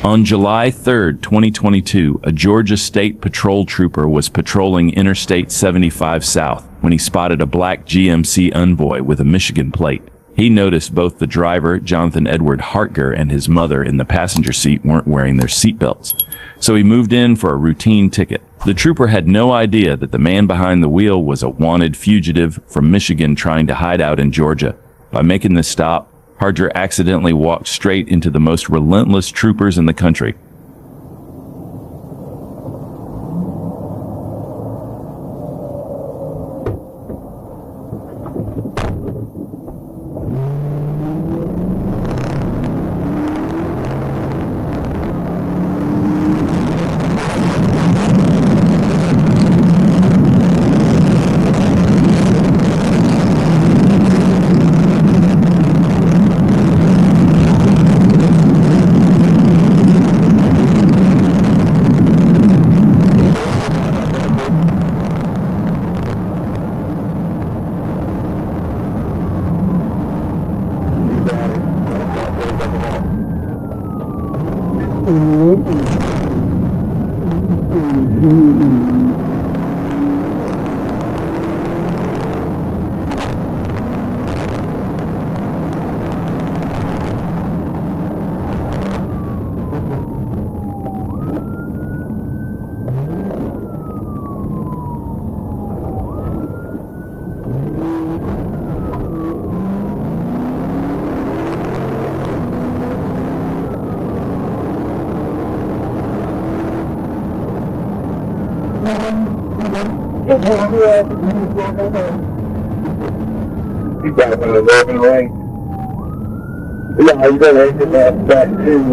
On July 3, 2022, a Georgia State Patrol trooper was patrolling Interstate 75 South when he spotted a black GMC Envoy with a Michigan plate. He noticed both the driver, Jonathan Edward Hartger, and his mother in the passenger seat weren't wearing their seatbelts. So he moved in for a routine ticket. The trooper had no idea that the man behind the wheel was a wanted fugitive from Michigan trying to hide out in Georgia. By making this stop, Hartger accidentally walked straight into the most relentless troopers in the country. You got one of the open ring. Yeah, you gotta exit that back to,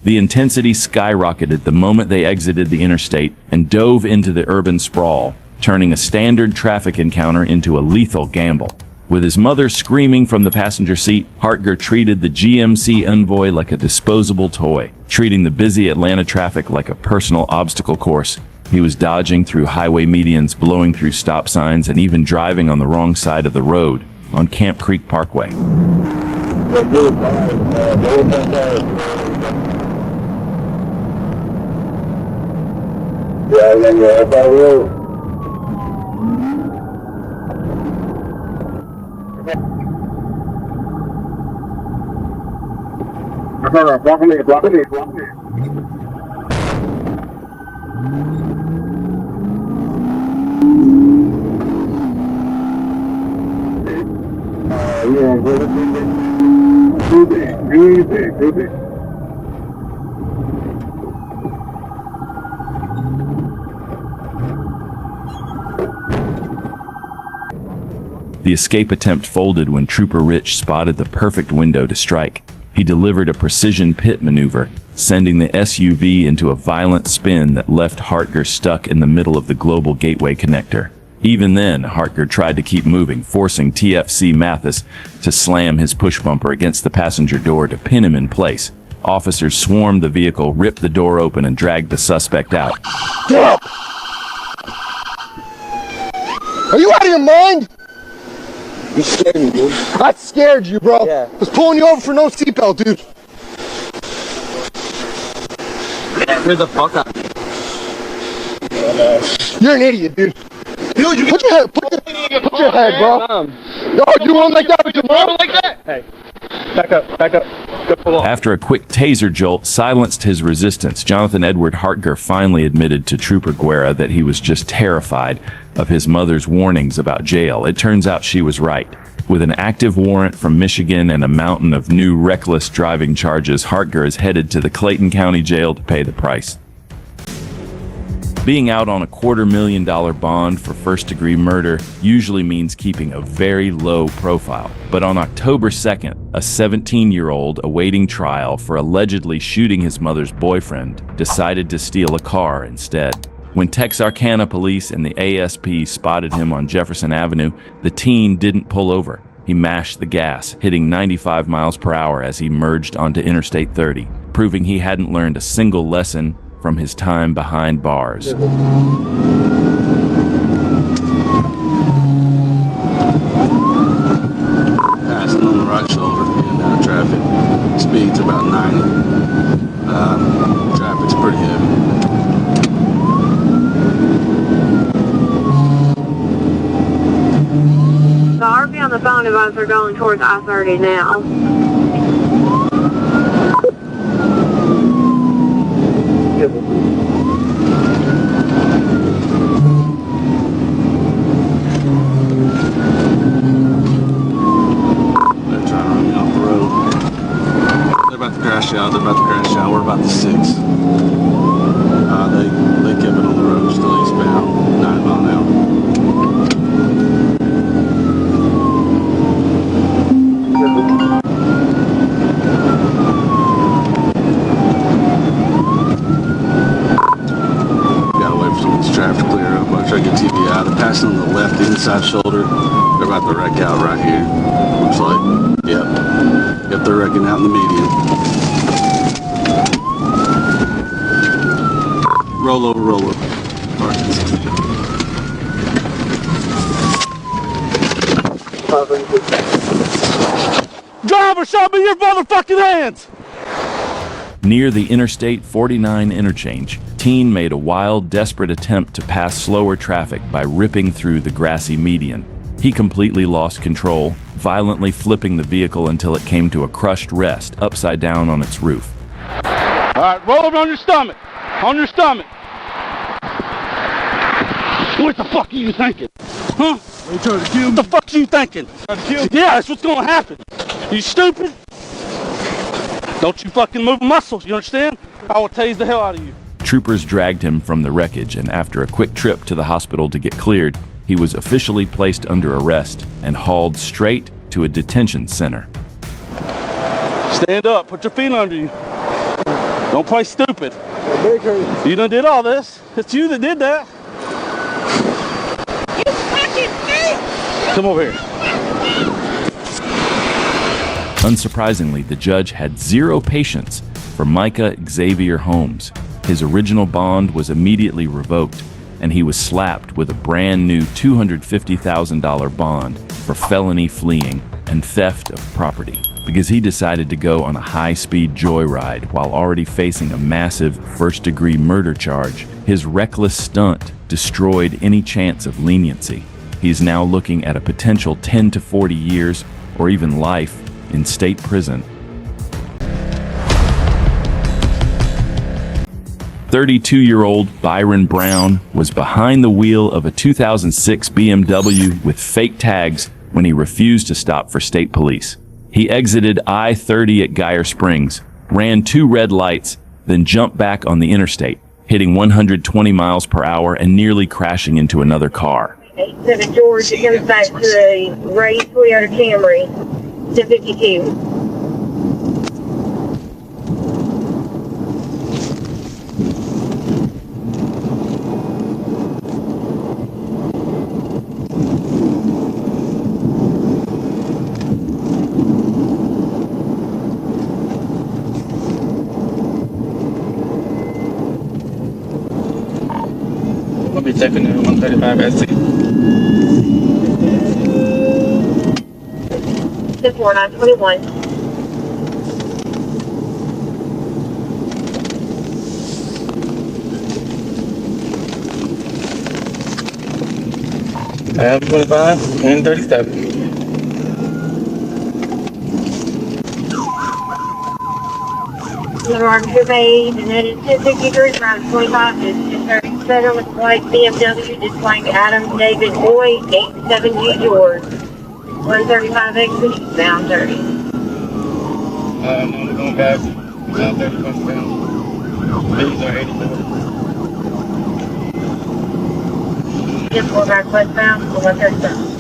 The intensity skyrocketed the moment they exited the interstate and dove into the urban sprawl, turning a standard traffic encounter into a lethal gamble. With his mother screaming from the passenger seat, Hartger treated the GMC Envoy like a disposable toy, treating the busy Atlanta traffic like a personal obstacle course. He was dodging through highway medians, blowing through stop signs, and even driving on the wrong side of the road on Camp Creek Parkway. Block me. The escape attempt folded when Trooper Rich spotted the perfect window to strike. He delivered a precision pit maneuver, sending the SUV into a violent spin that left Hartger stuck in the middle of the Global Gateway connector. Even then, Hartger tried to keep moving, forcing TFC Mathis to slam his push bumper against the passenger door to pin him in place. Officers swarmed the vehicle, ripped the door open, and dragged the suspect out. Stop! Are you out of your mind? You scared me, dude. I scared you, bro. Yeah. I was pulling you over for no seatbelt, dude. Where the fuck up? You're an idiot, dude. Dude, you put your head, bro. No, you won't like that with your mom? Like that? Hey, back up. Go pull off. After a quick taser jolt silenced his resistance, Jonathan Edward Hartger finally admitted to Trooper Guerra that he was just terrified of his mother's warnings about jail. It turns out she was right. With an active warrant from Michigan and a mountain of new reckless driving charges, Hartger is headed to the Clayton County Jail to pay the price. Being out on a $250,000 bond for first-degree murder usually means keeping a very low profile. But on October 2nd, a 17-year-old awaiting trial for allegedly shooting his mother's boyfriend decided to steal a car instead. When Texarkana police and the ASP spotted him on Jefferson Avenue, the teen didn't pull over. He mashed the gas, hitting 95 miles per hour as he merged onto Interstate 30, proving he hadn't learned a single lesson from his time behind bars. Passing on the right shoulder, getting out of traffic. traffic. Speed's about 90. Traffic's pretty heavy. The RP on the phone advised are going towards I-30 now. They're trying to run me off the road. They're about to crash out. We're about to 6. They kept it on the road, still eastbound, 90 mile an hour. Gotta wait for some of this traffic to clear up. I'll try to get TBI. They're passing on the left inside shoulder. They're about to wreck out right here. Looks like. Yep, they're wrecking out in the median. Roll over. Driver, show me your motherfucking hands! Near the Interstate 49 interchange, teen made a wild, desperate attempt to pass slower traffic by ripping through the grassy median. He completely lost control, violently flipping the vehicle until it came to a crushed rest upside down on its roof. All right, roll over on your stomach. On your stomach. What the fuck are you thinking? Huh? Are you trying to kill me? What the fuck are you thinking? Trying to kill me? Yeah, that's what's gonna happen. You stupid? Don't you fucking move muscles, you understand? I will tase the hell out of you. Troopers dragged him from the wreckage, and after a quick trip to the hospital to get cleared, he was officially placed under arrest and hauled straight to a detention center. Stand up, put your feet under you. Don't play stupid. You done did all this. It's you that did that. You fucking bitch! Come over here. Unsurprisingly, the judge had zero patience for Micah Xavier Holmes. His original bond was immediately revoked, and he was slapped with a brand new $250,000 bond for felony fleeing and theft of property because he decided to go on a high-speed joyride while already facing a massive first-degree murder charge. His reckless stunt destroyed any chance of leniency. He's now looking at a potential 10 to 40 years or even life in state prison. 32-year-old Byron Brown was behind the wheel of a 2006 BMW with fake tags when he refused to stop for state police. He exited I-30 at Geyer Springs, ran 2 red lights, then jumped back on the interstate, hitting 120 miles per hour and nearly crashing into another car. 87 George, it comes back to the Ray Toyota Camry, 1052. We'll be taking the 135 SC. 4921. I have 25 and 37. The mark is made, and then it's 1053 around 25 is 37 with white BMW displaying Adam David Boyd, 870 George. 135 exit, bound 30. No, we're going past 30 westbound. These are 84. Just 4 back westbound, 137.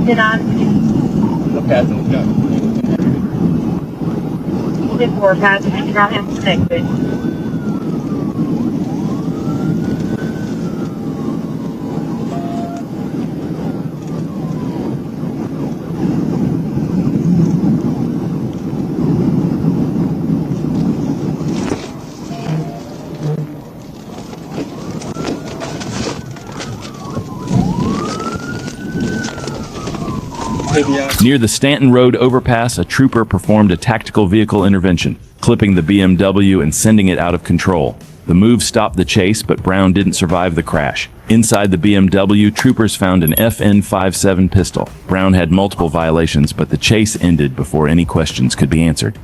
Did I? Look at them, go. Did 4 passengers got him connected. Near the Stanton Road overpass, a trooper performed a tactical vehicle intervention, clipping the BMW and sending it out of control. The move stopped the chase, but Brown didn't survive the crash. Inside the BMW, troopers found an FN-57 pistol. Brown had multiple violations, but the chase ended before any questions could be answered.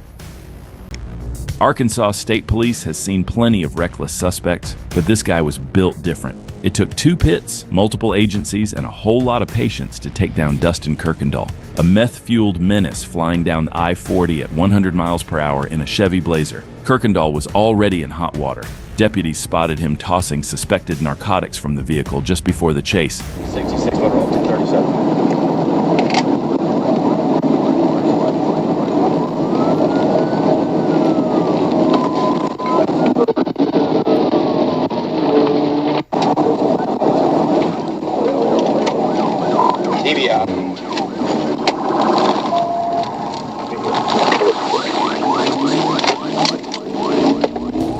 Arkansas State Police has seen plenty of reckless suspects, but this guy was built different. It took 2 pits, multiple agencies, and a whole lot of patience to take down Dustin Kirkendall, a meth-fueled menace flying down I-40 at 100 miles per hour in a Chevy Blazer. Kirkendall was already in hot water. Deputies spotted him tossing suspected narcotics from the vehicle just before the chase. 66 overall, 237.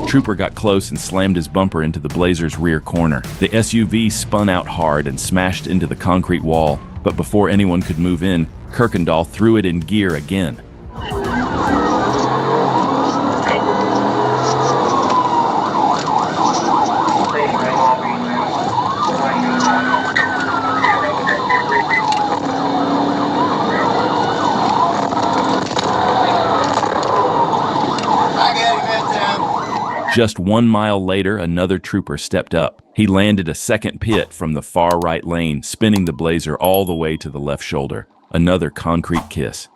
Trooper got close and slammed his bumper into the Blazer's rear corner. The SUV spun out hard and smashed into the concrete wall, but before anyone could move in, Kirkendall threw it in gear again. Just 1 mile later, another trooper stepped up. He landed a second pit from the far right lane, spinning the Blazer all the way to the left shoulder. Another concrete kiss.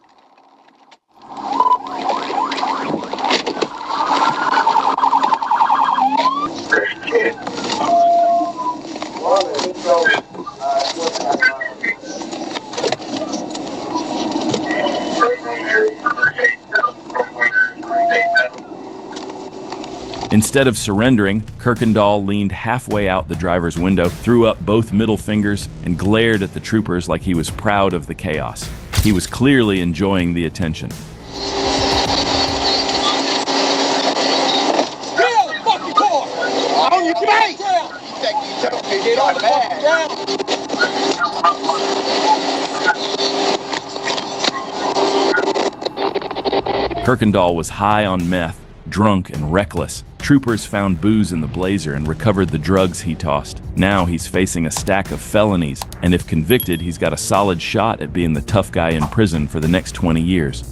Instead of surrendering, Kirkendall leaned halfway out the driver's window, threw up both middle fingers, and glared at the troopers like he was proud of the chaos. He was clearly enjoying the attention. Kirkendall was high on meth, drunk and reckless. Troopers found booze in the Blazer and recovered the drugs he tossed. Now he's facing a stack of felonies, and if convicted, he's got a solid shot at being the tough guy in prison for the next 20 years.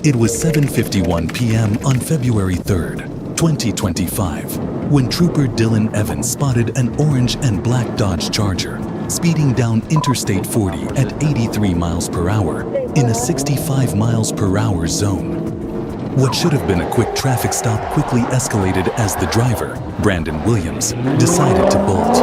It was 7:51 p.m. on February 3rd, 2025, when Trooper Dylan Evans spotted an orange and black Dodge Charger speeding down Interstate 40 at 83 miles per hour in a 65 miles per hour zone. What should have been a quick traffic stop quickly escalated as the driver, Brandon Williams, decided to bolt.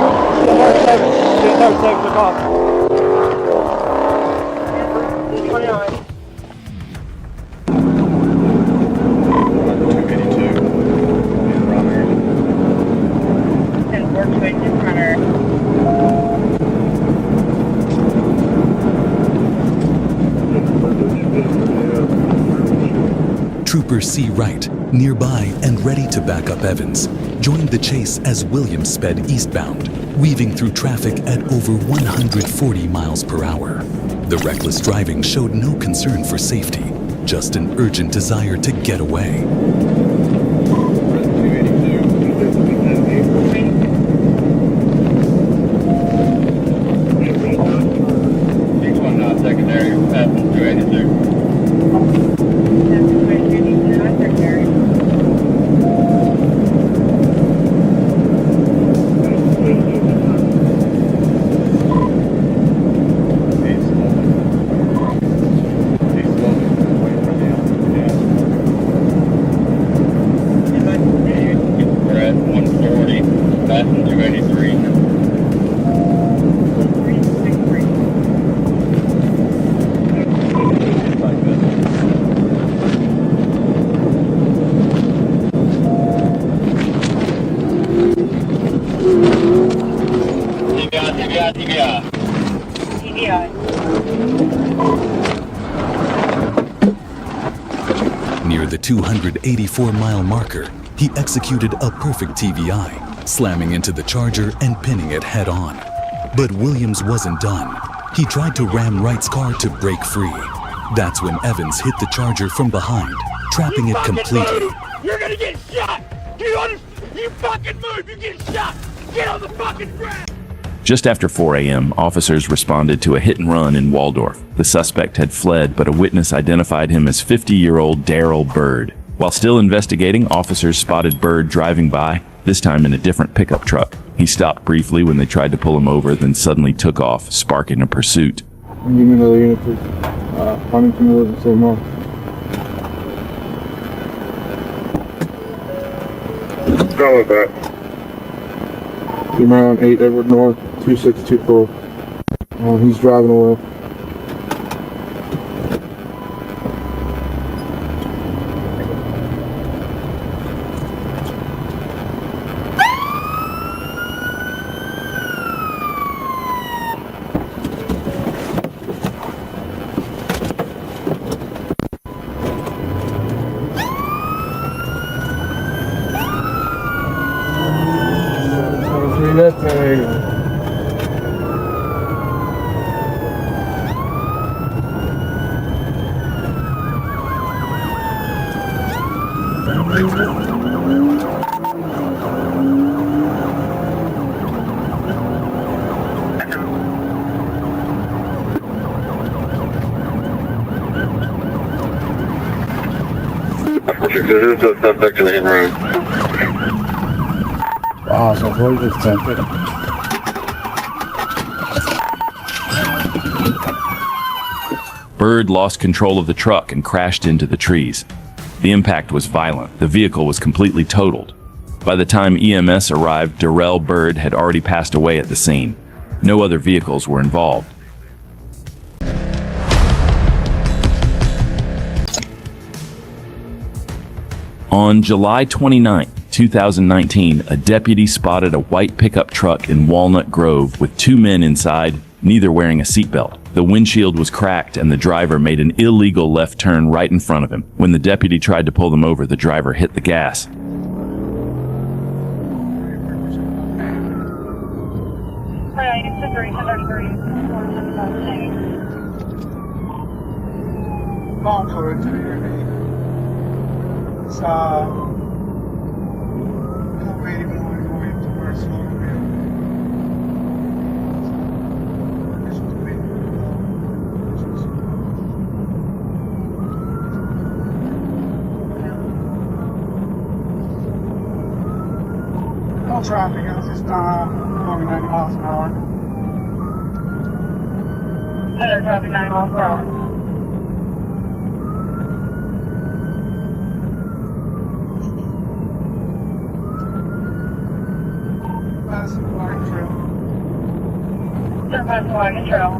Trooper C. Wright, nearby and ready to back up Evans, joined the chase as Williams sped eastbound, weaving through traffic at over 140 miles per hour. The reckless driving showed no concern for safety, just an urgent desire to get away. near the 284-mile marker, he executed a perfect TVI, slamming into the Charger and pinning it head-on. But Williams wasn't done. He tried to ram Wright's car to break free. That's when Evans hit the Charger from behind, trapping it completely. You're gonna get shot! Do you understand? You fucking move, you get shot! Get on the fucking ground! Just after 4 a.m., officers responded to a hit-and-run in Waldorf. The suspect had fled, but a witness identified him as 50-year-old Darrell Bird. While still investigating, officers spotted Bird driving by, this time in a different pickup truck. He stopped briefly when they tried to pull him over, then suddenly took off, sparking a pursuit. Give me another unit, please. Huntington Road and St. Mark. Go with that. Around 8 Edward North, 2624. He's driving away. There's a suspect in the hit room. Wow, so what is this template? Bird lost control of the truck and crashed into the trees. The impact was violent. The vehicle was completely totaled. By the time EMS arrived, Darrell Bird had already passed away at the scene. No other vehicles were involved. On July 29, 2019, a deputy spotted a white pickup truck in Walnut Grove with 2 men inside, neither wearing a seatbelt. The windshield was cracked and the driver made an illegal left turn right in front of him. When the deputy tried to pull them over, the driver hit the gas. No traffic, it was just going 90 miles an hour. Other traffic 9 miles per hour. That's the wagon trail. Turn past the wagon trail.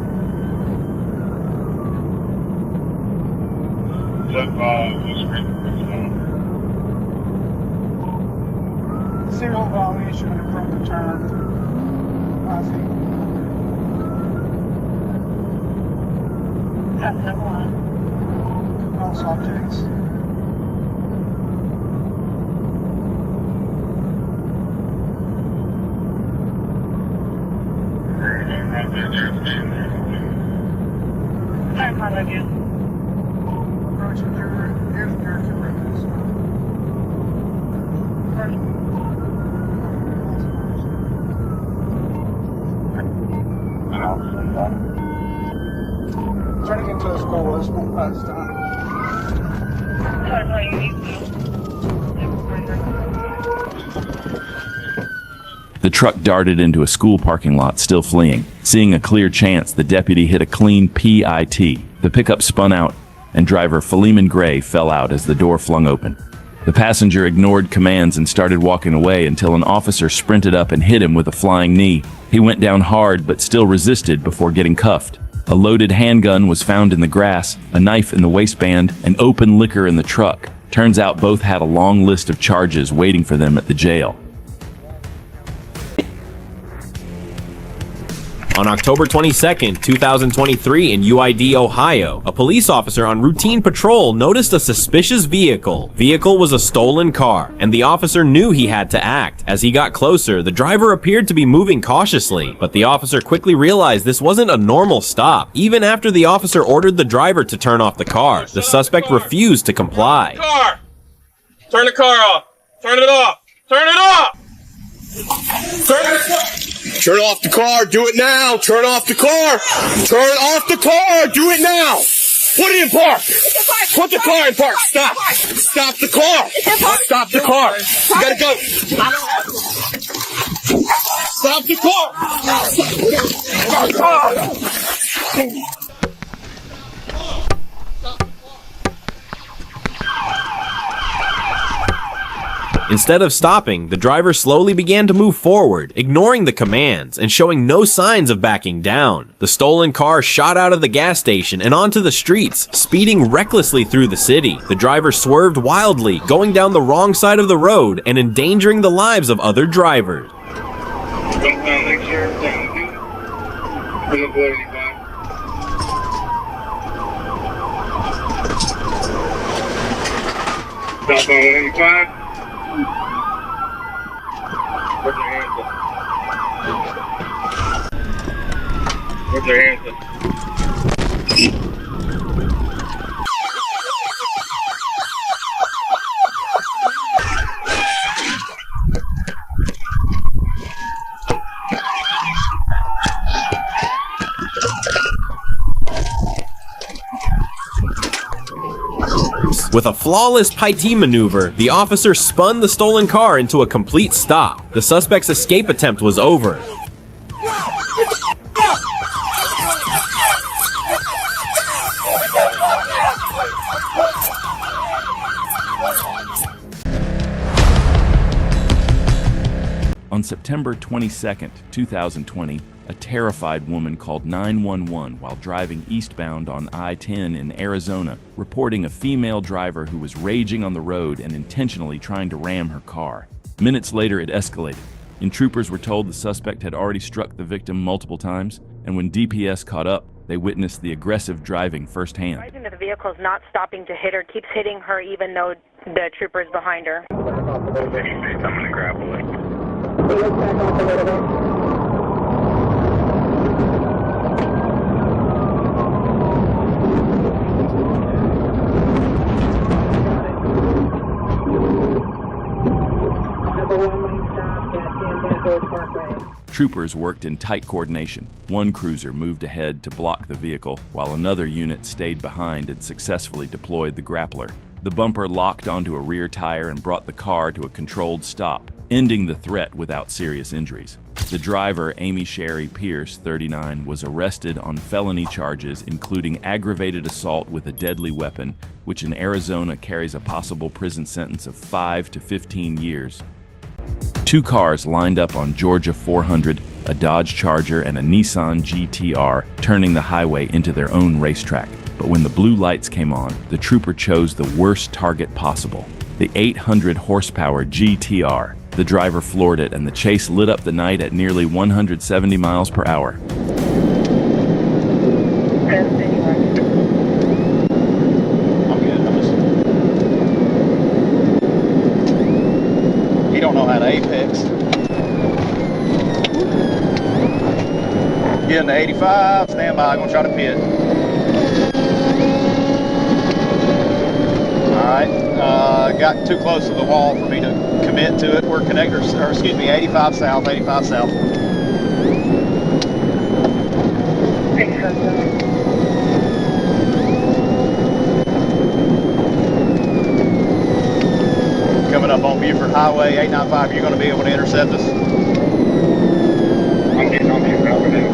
Zero violation from the turn. I think. That's the one. No soft takes. Turn contact you. Approaching here's your two records. Trying to get to the school, this won't pass time. Sorry, you need The truck darted into a school parking lot, still fleeing. Seeing a clear chance, the deputy hit a clean PIT. The pickup spun out, and driver Philemon Gray fell out as the door flung open. The passenger ignored commands and started walking away until an officer sprinted up and hit him with a flying knee. He went down hard but still resisted before getting cuffed. A loaded handgun was found in the grass, a knife in the waistband, and open liquor in the truck. Turns out both had a long list of charges waiting for them at the jail. On October 22, 2023 in UID, Ohio, a police officer on routine patrol noticed a suspicious vehicle. Vehicle was a stolen car, and the officer knew he had to act. As he got closer, the driver appeared to be moving cautiously, but the officer quickly realized this wasn't a normal stop. Even after the officer ordered the driver to turn off the car, the suspect refused to comply. Turn the car off. Turn it off. Turn it off. Turn off the car. Do it now. Turn off the car. Turn off the car. Do it now. Put it in park. Put the car in park. Stop. Stop the car. Stop the car. You gotta go. Stop the car. Instead of stopping, the driver slowly began to move forward, ignoring the commands and showing no signs of backing down. The stolen car shot out of the gas station and onto the streets, speeding recklessly through the city. The driver swerved wildly, going down the wrong side of the road and endangering the lives of other drivers. Stop on 85. Put your hands up. Put your hands up. With a flawless Paiti maneuver, the officer spun the stolen car into a complete stop. The suspect's escape attempt was over. On September 22, 2020, a terrified woman called 911 while driving eastbound on I-10 in Arizona, reporting a female driver who was raging on the road and intentionally trying to ram her car. Minutes later, it escalated, and troopers were told the suspect had already struck the victim multiple times, and when DPS caught up, they witnessed the aggressive driving firsthand. Surprising that the vehicle is not stopping to hit her, keeps hitting her even though the trooper is behind her. I'm gonna grapple it. Troopers worked in tight coordination. One cruiser moved ahead to block the vehicle, while another unit stayed behind and successfully deployed the grappler. The bumper locked onto a rear tire and brought the car to a controlled stop, ending the threat without serious injuries. The driver, Amy Sherry Pierce, 39, was arrested on felony charges including aggravated assault with a deadly weapon, which in Arizona carries a possible prison sentence of 5 to 15 years. Two cars lined up on Georgia 400, a Dodge Charger and a Nissan GTR, turning the highway into their own racetrack. But when the blue lights came on, the trooper chose the worst target possible, the 800 horsepower GTR. The driver floored it, and the chase lit up the night at nearly 170 miles per hour. He don't know how to apex. Getting to 85, stand by, gonna try to pit. Alright, got too close to the wall for me to commit to it. We're connectors, or excuse me, 85 south, 85 south. Coming up on Buford Highway 895, you're going to be able to intercept us? I'm getting on Buford Highway now.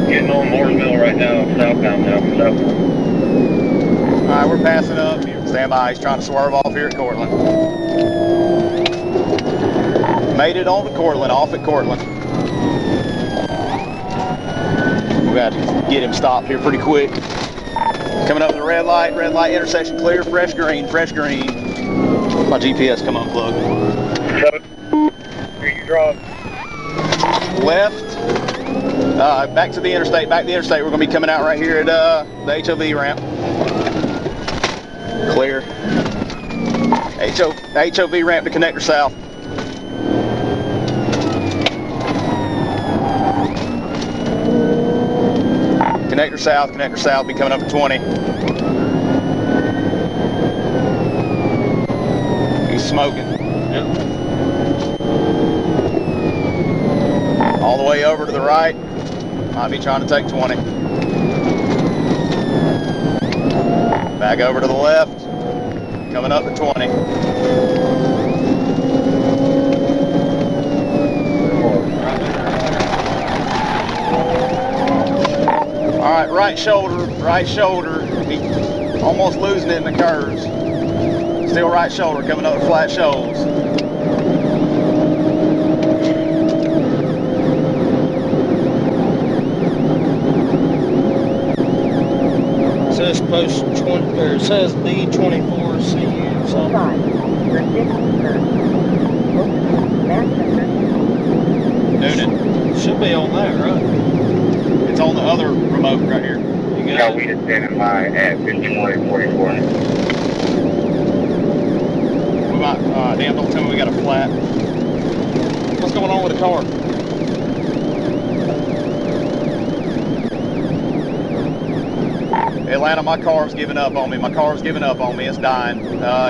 Getting on Mooresville right now, southbound now, southbound. Alright, we're passing up. Stand by, he's trying to swerve off here at Cortland. Made it on to Cortland, off at Cortland. We got to get him stopped here pretty quick. Coming up with a red light intersection clear, fresh green. My GPS come unplugged. Here you drop. left, back to the interstate, We're going to be coming out right here at the HOV ramp. Clear. HOV ramp to connector south. Connector south, be coming up to 20. He's smoking. Yep. All the way over to the right. Might be trying to take 20. Back over to the left. Coming up to 20. All right, right shoulder. He's almost losing it in the curves. Still right shoulder, coming up the flat shoals. It says post 20, or it says B24CU something. Noonan. Should be on that, right? It's on the other remote right here. You got we just standing by at 5144. We might, damn, don't tell me we got a flat. What's going on with the car? Atlanta, my car's giving up on me. It's dying.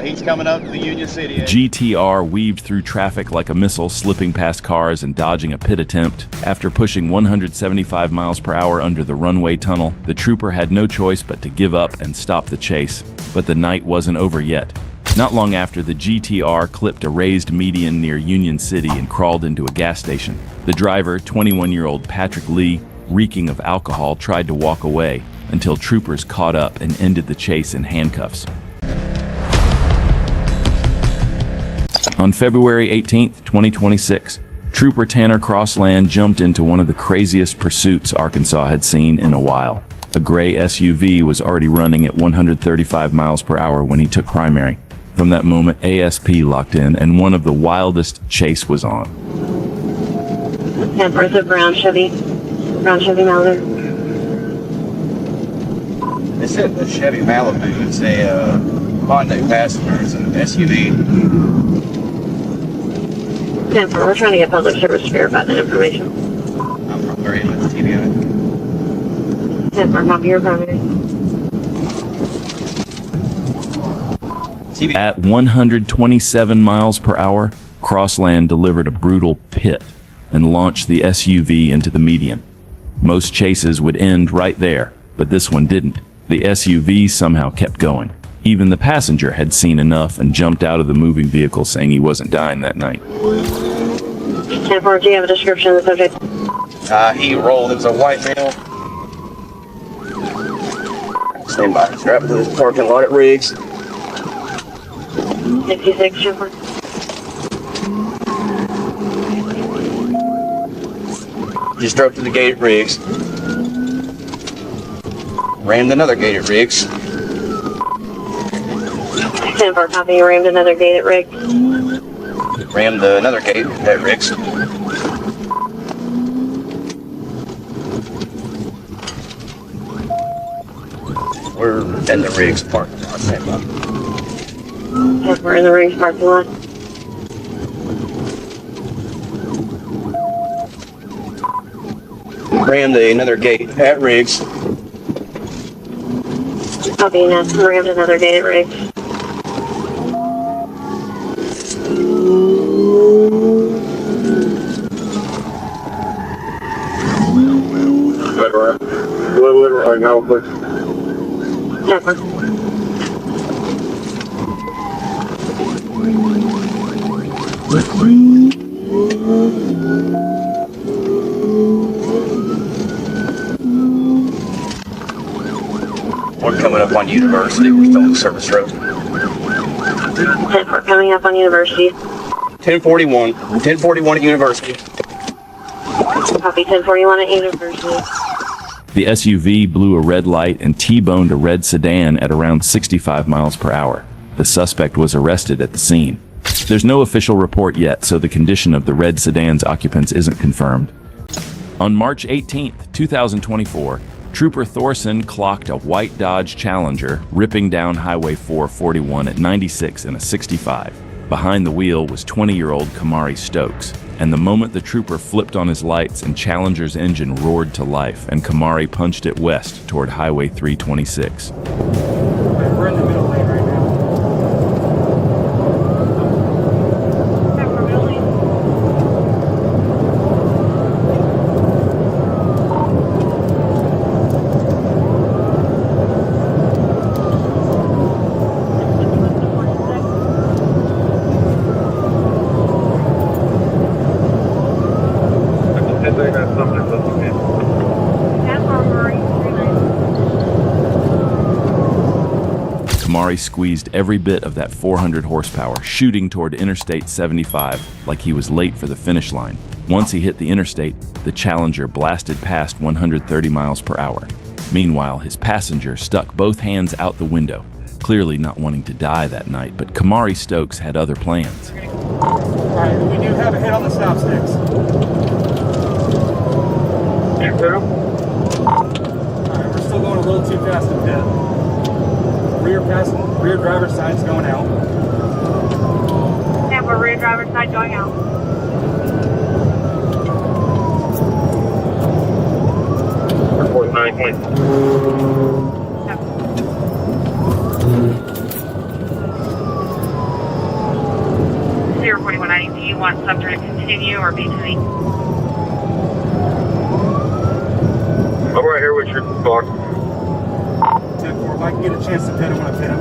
He's coming up to the Union City. The GTR weaved through traffic like a missile, slipping past cars and dodging a pit attempt. After pushing 175 miles per hour under the runway tunnel, the trooper had no choice but to give up and stop the chase. But the night wasn't over yet. Not long after, the GTR clipped a raised median near Union City and crawled into a gas station. The driver, 21-year-old Patrick Lee, reeking of alcohol, tried to walk away until troopers caught up and ended the chase in handcuffs. On February 18, 2026, Trooper Tanner Crossland jumped into one of the craziest pursuits Arkansas had seen in a while. A gray SUV was already running at 135 miles per hour when he took primary. From that moment, ASP locked in and one of the wildest chase was on. Temper's a brown Chevy Malibu. This isn't the Chevy Malibu, it's a Hyundai Passenger, it's an SUV. Temper, we're trying to get public service to verify that information. I'm from 30 minutes TV on it. Temper, copy your primary. At 127 miles per hour, Crossland delivered a brutal pit and launched the SUV into the median. Most chases would end right there, but this one didn't. The SUV somehow kept going. Even the passenger had seen enough and jumped out of the moving vehicle, saying he wasn't dying that night. 10-4, do you have a description of the subject? He rolled, it was a white male. Stand by, strap to this parking lot at Riggs. 66, Shepard. Just drove to the gate at Riggs. Rammed another gate at Riggs. 10-4, copy, you rammed another gate at Riggs. Rammed another gate at Riggs. We're in the Riggs parking lot. We're in the Riggs parking lot. Rammed another gate at Riggs. Copy, now rammed another gate at Riggs. Right now, please. Temper. We're coming up on University. We're still on Service Road. 10-4, coming up on University. 1041. 1041 at University. Copy, 1041 at University. The SUV blew a red light and T-boned a red sedan at around 65 miles per hour. The suspect was arrested at the scene. There's no official report yet, so the condition of the red sedan's occupants isn't confirmed. On March 18, 2024, Trooper Thorson clocked a white Dodge Challenger ripping down Highway 441 at 96 in a 65. Behind the wheel was 20-year-old Kamari Stokes, and the moment the trooper flipped on his lights and Challenger's engine roared to life and Kamari punched it west toward Highway 326. We're in the middle lane right now. Kamari squeezed every bit of that 400 horsepower, shooting toward Interstate 75 like he was late for the finish line. Once he hit the interstate, the Challenger blasted past 130 miles per hour. Meanwhile, his passenger stuck both hands out the window, clearly not wanting to die that night, but Kamari Stokes had other plans. Alright, we do have a hit on the stop sticks. Alright, we're still going a little too fast to pit. Rear driver's side's going out. Tampa, rear driver's side going out. Report 9 points. 04190, do you want subject to continue or be to the... I'm right here with your car. 10-4, if I can get a chance to pit him, I'm going to pit him.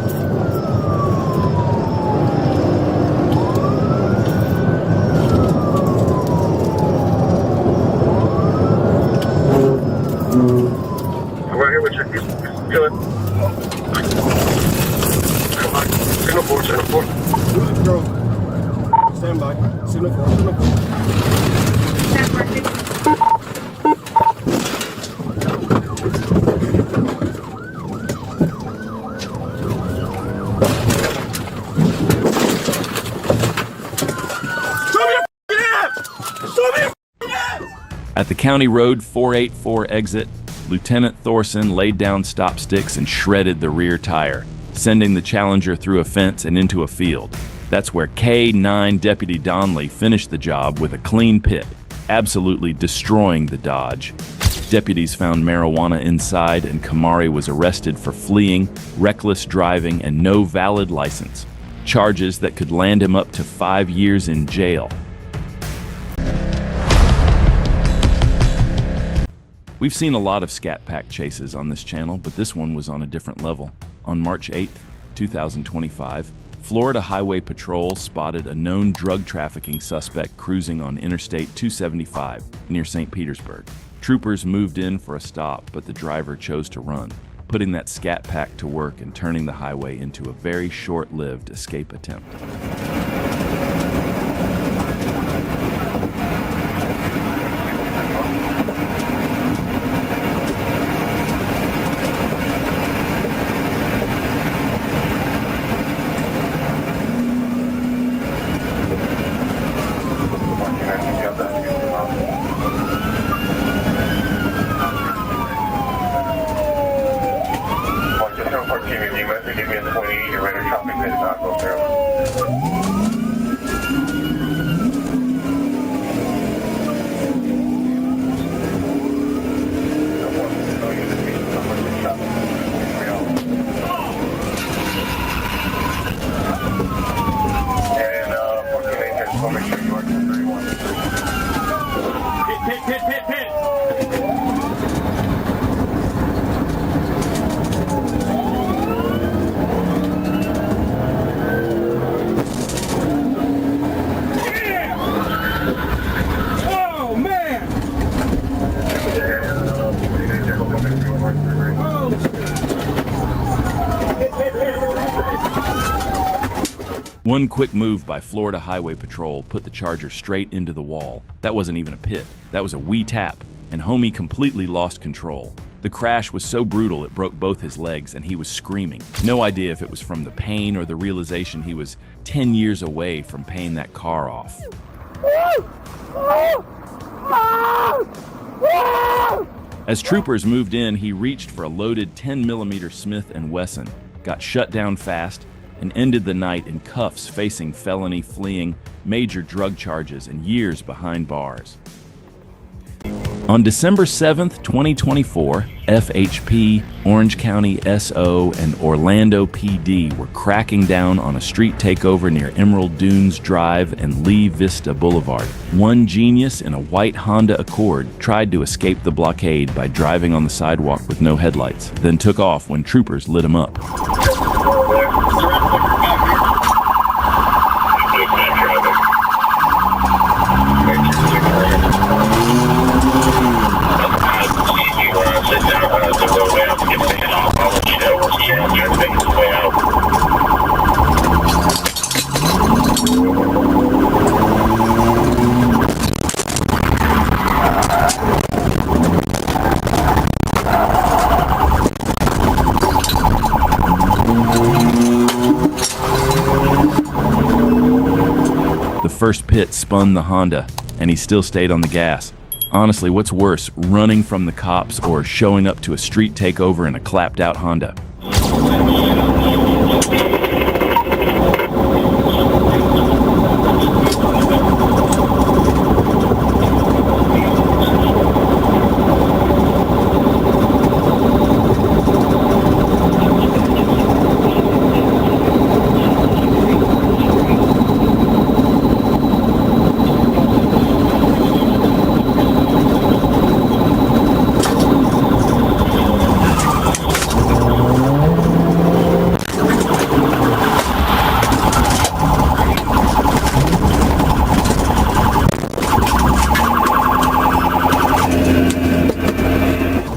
I'm right here with your good. Come on. Signal 4, signal 4. Lose control. Stand by. Signal 4, signal 4. At the County Road 484 exit, Lieutenant Thorson laid down stop sticks and shredded the rear tire, sending the Challenger through a fence and into a field. That's where K-9 Deputy Donley finished the job with a clean pit, absolutely destroying the Dodge. Deputies found marijuana inside, and Kamari was arrested for fleeing, reckless driving, and no valid license, charges that could land him up to 5 years in jail. We've seen a lot of Scat Pack chases on this channel, but this one was on a different level. On March 8, 2025, Florida Highway Patrol spotted a known drug trafficking suspect cruising on Interstate 275 near St. Petersburg. Troopers moved in for a stop, but the driver chose to run, putting that Scat Pack to work and turning the highway into a very short-lived escape attempt. Give me a 20, you're ready to traffic this not go through. And 14 so make sure you are 31. Pit. One quick move by Florida Highway Patrol put the Charger straight into the wall. That wasn't even a pit. That was a wee tap, and homie completely lost control. The crash was so brutal it broke both his legs, and he was screaming. No idea if it was from the pain or the realization he was 10 years away from paying that car off. As troopers moved in, he reached for a loaded 10mm Smith & Wesson, got shut down fast, and ended the night in cuffs facing felony, fleeing, major drug charges, and years behind bars. On December 7th, 2024, FHP, Orange County SO, and Orlando PD were cracking down on a street takeover near Emerald Dunes Drive and Lee Vista Boulevard. One genius in a white Honda Accord tried to escape the blockade by driving on the sidewalk with no headlights, then took off when troopers lit him up. The first pit spun the Honda, and he still stayed on the gas. Honestly, what's worse, running from the cops or showing up to a street takeover in a clapped-out Honda?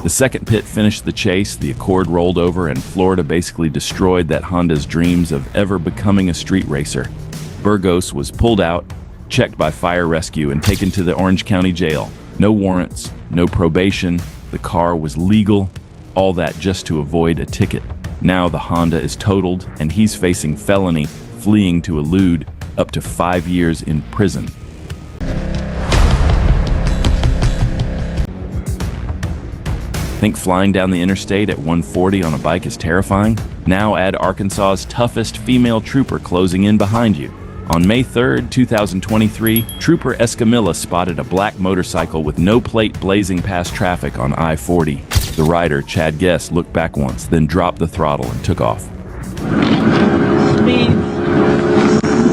The second pit finished the chase, the Accord rolled over, and Florida basically destroyed that Honda's dreams of ever becoming a street racer. Burgos was pulled out, checked by fire rescue, and taken to the Orange County Jail. No warrants, no probation, the car was legal, all that just to avoid a ticket. Now the Honda is totaled, and he's facing felony, fleeing to elude up to 5 years in prison. Think flying down the interstate at 140 on a bike is terrifying? Now add Arkansas's toughest female trooper closing in behind you. On May 3rd, 2023, Trooper Escamilla spotted a black motorcycle with no plate blazing past traffic on I-40. The rider, Chad Guess, looked back once, then dropped the throttle and took off. Speed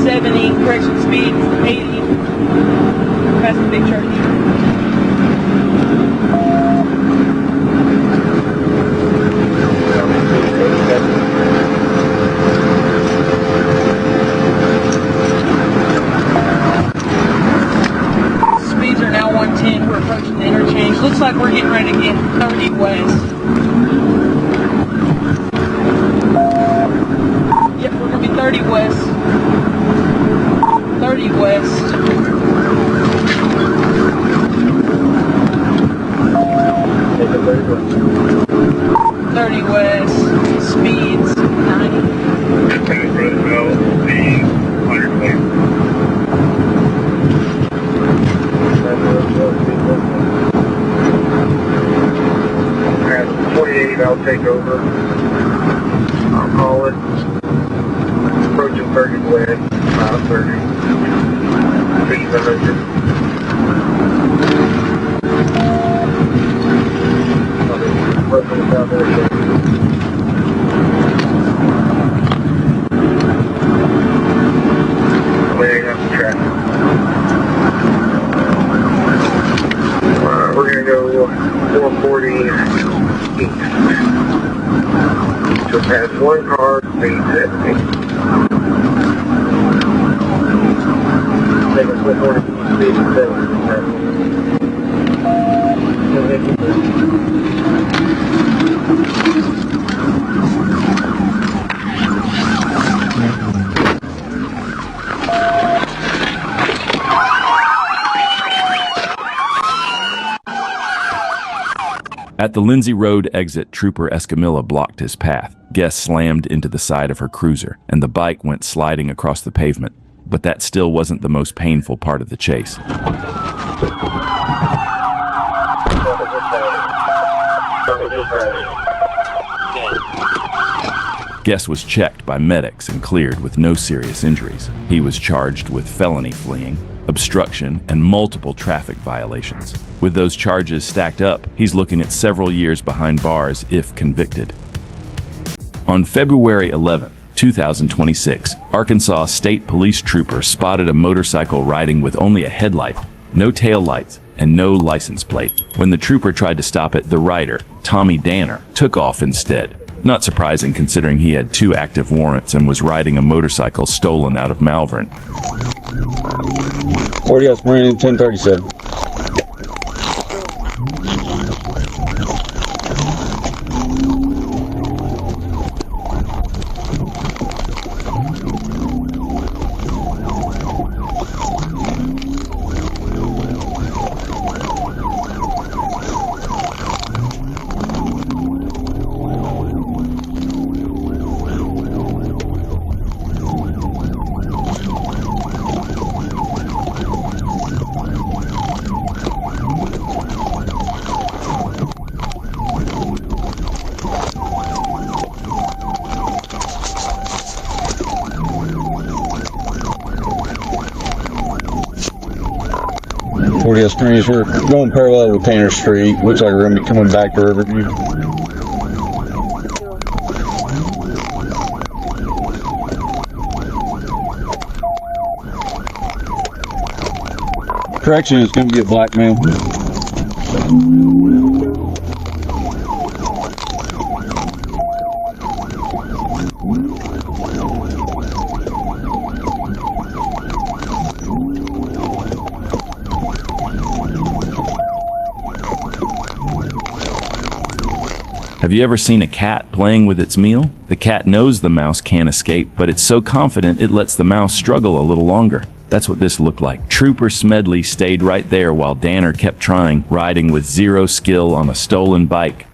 70, correction speed 80. Past the big church. Speeds are now 110. We're approaching the interchange. Looks like we're getting ready to get 30 west. Yep, we're going to be 30 west. 30 west. 30 west, speeds 90. At 28, I'll take over. I'll call it. Approaching 30 west, about 30. Speeds 100. Down there, laying up the track. We're going to go 440 east. So past one car, speed 70. Take us 440 speed 70. At the Lindsay Road exit, Trooper Escamilla blocked his path. Guess slammed into the side of her cruiser, and the bike went sliding across the pavement. But that still wasn't the most painful part of the chase. Guest was checked by medics and cleared with no serious injuries. He was charged with felony fleeing, obstruction, and multiple traffic violations. With those charges stacked up, he's looking at several years behind bars if convicted. On February 11, 2026, Arkansas State Police trooper spotted a motorcycle riding with only a headlight, no tail lights, and no license plate. When the trooper tried to stop it, the rider, Tommy Danner, took off instead. Not surprising considering he had 2 active warrants and was riding a motorcycle stolen out of Malvern. 40 S Marine 1037. Screens, we're going parallel with Tanner Street. Looks like we're going to be coming back to Riverview. Correction, it's going to be a black man. Have you ever seen a cat playing with its meal? The cat knows the mouse can't escape, but it's so confident it lets the mouse struggle a little longer. That's what this looked like. Trooper Smedley stayed right there while Danner kept trying, riding with zero skill on a stolen bike.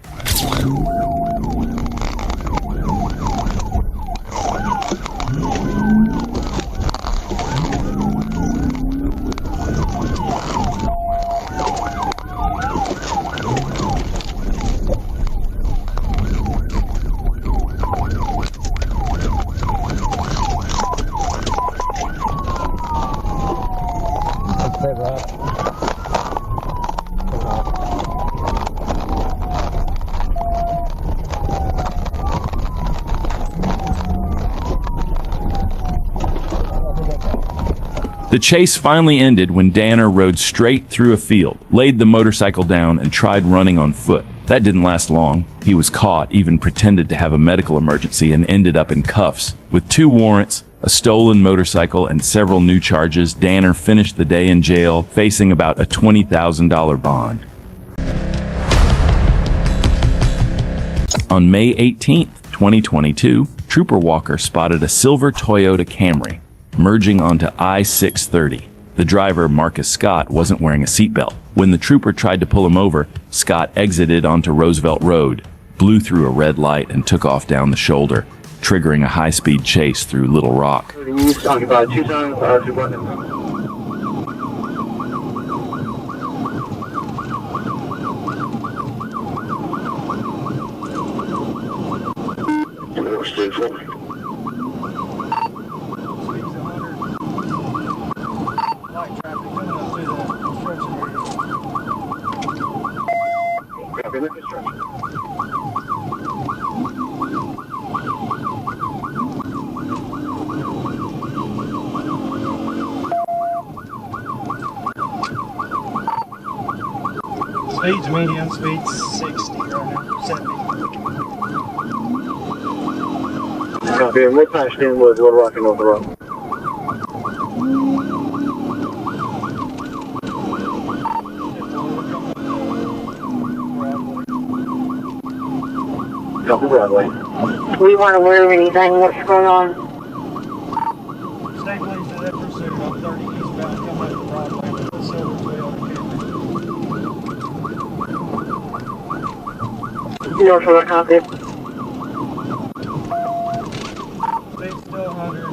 The chase finally ended when Danner rode straight through a field, laid the motorcycle down, and tried running on foot. That didn't last long. He was caught, even pretended to have a medical emergency, and ended up in cuffs. With 2 warrants, a stolen motorcycle, and several new charges, Danner finished the day in jail, facing about a $20,000 bond. On May 18, 2022, Trooper Walker spotted a silver Toyota Camry merging onto I-630. The driver, Marcus Scott, wasn't wearing a seatbelt. When the trooper tried to pull him over, Scott exited onto Roosevelt Road, blew through a red light, and took off down the shoulder, triggering a high-speed chase through Little Rock. Speed's medium, speed's 60 right now, 70. Copy, and we're patched in with Little Rock and North Rock. Copy Broadway. We weren't aware of anything. What's going on? Stay please to that pursuit on 30 eastbound, come out to Broadway with the silver Toyota Camry. North Rock, copy. Speed's still 100.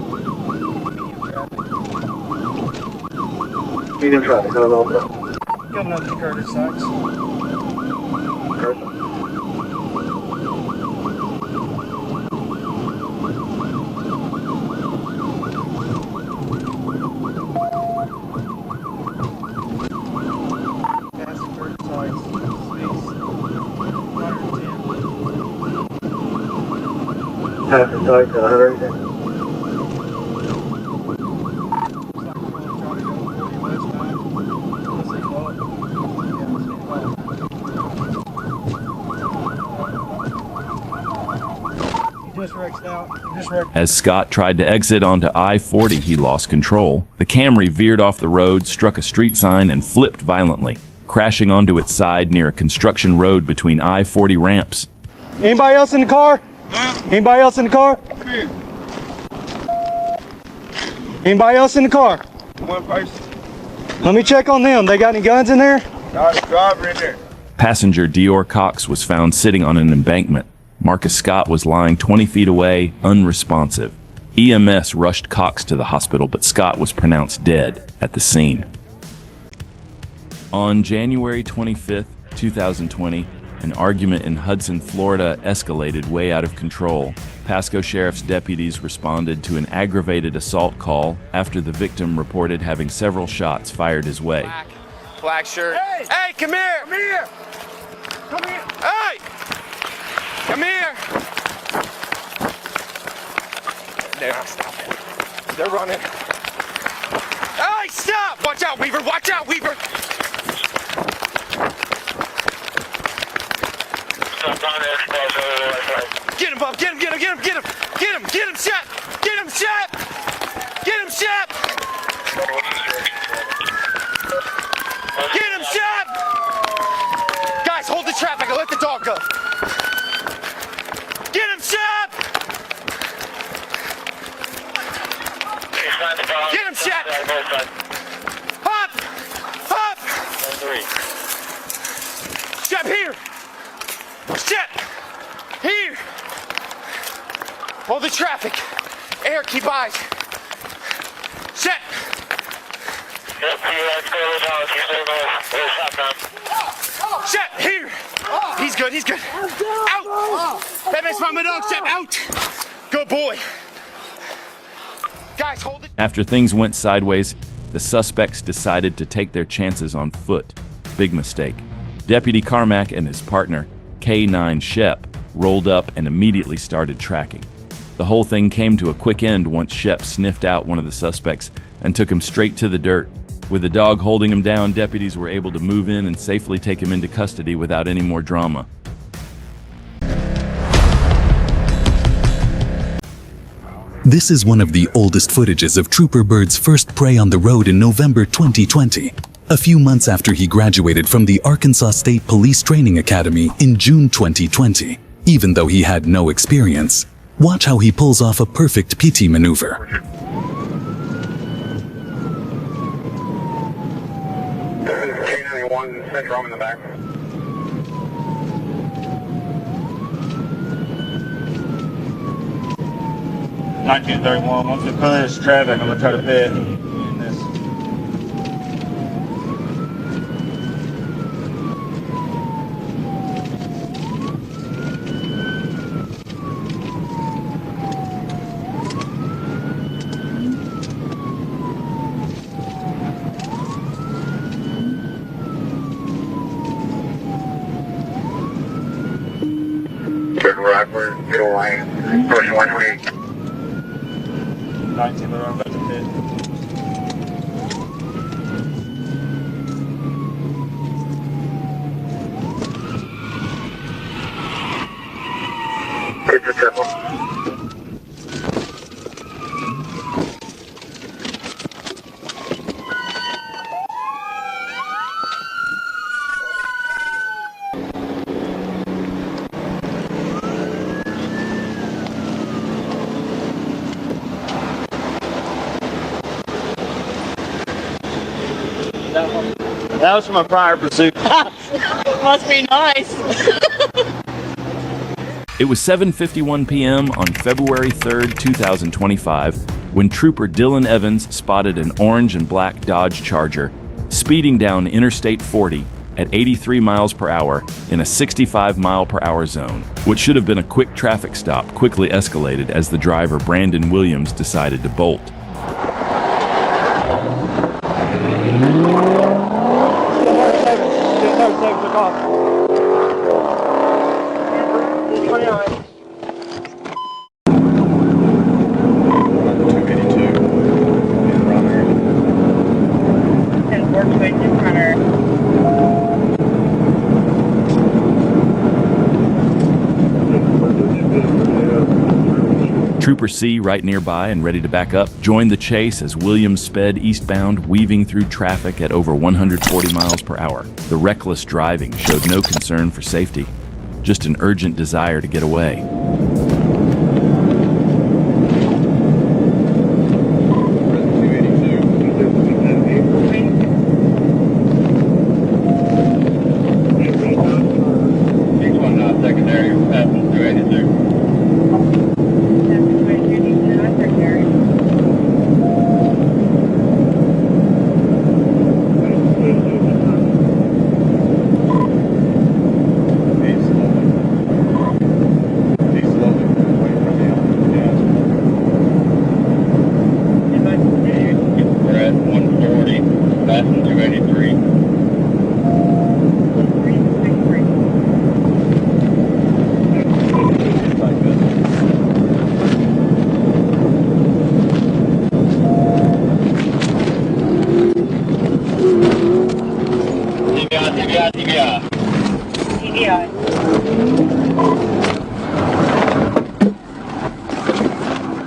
Medium traffic, coming off. Coming up to Curtis Sykes. Curtis. Sorry, 100. As Scott tried to exit onto I-40, he lost control. The Camry veered off the road, struck a street sign, and flipped violently, crashing onto its side near a construction road between I-40 ramps. Anybody else in the car? Anybody else in the car? Anybody else in the car? One person. Let me check on them. They got any guns in there? Got a driver in there. Passenger Dior Cox was found sitting on an embankment. Marcus Scott was lying 20 feet away, unresponsive. EMS rushed Cox to the hospital, but Scott was pronounced dead at the scene. On January 25, 2020, an argument in Hudson, Florida escalated way out of control. Pasco Sheriff's deputies responded to an aggravated assault call after the victim reported having several shots fired his way. Black shirt. Hey, come here! Come here! Come here! Hey! Come here! There, stop it. They're running. Hey, stop! Watch out, Weaver! Watch out, Weaver! Get him, Bob! Get him! Get him! Get him! Get him! Get him! Get him, Shep! Get him, Shep! Get him, Shep! Get him, Shep! Guys, hold the traffic and let the dog go. Get him, Shep! Get him, Shep! Up! Up! Shep, here! Shep! Here! Hold the traffic. Air, keep eyes. Shep! Shep, here! He's good, he's good. Out! That makes my dog, Shep, out! Good boy. Guys, hold it. After things went sideways, the suspects decided to take their chances on foot. Big mistake. Deputy Carmack and his partner, K9 Shep, rolled up and immediately started tracking. The whole thing came to a quick end once Shep sniffed out one of the suspects and took him straight to the dirt. With the dog holding him down, deputies were able to move in and safely take him into custody without any more drama. This is one of the oldest footages of Trooper Bird's first prey on the road in November 2020, a few months after he graduated from the Arkansas State Police Training Academy in June 2020. Even though he had no experience, watch how he pulls off a perfect PT maneuver. K91 Central in the back. Once we clear this traffic, I'm gonna try to fit in this. Good Rockford, middle line, pushing 128. 19, but I'm about to fit. It's a triple. That was from a prior pursuit. Must be nice. It was 7:51 p.m. on February 3rd, 2025, when Trooper Dylan Evans spotted an orange and black Dodge Charger speeding down Interstate 40 at 83 miles per hour in a 65 mile per hour zone. What should have been a quick traffic stop quickly escalated as the driver, Brandon Williams, decided to bolt. Trooper C, right nearby and ready to back up, joined the chase as Williams sped eastbound, weaving through traffic at over 140 miles per hour. The reckless driving showed no concern for safety, just an urgent desire to get away.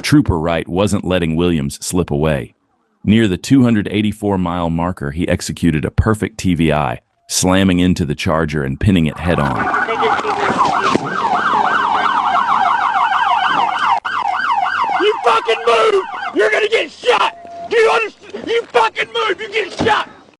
Trooper Wright wasn't letting Williams slip away. Near the 284-mile marker, he executed a perfect TVI, slamming into the Charger and pinning it head-on. You fucking move! You're gonna get shot! Do you understand? You fucking move! You get shot!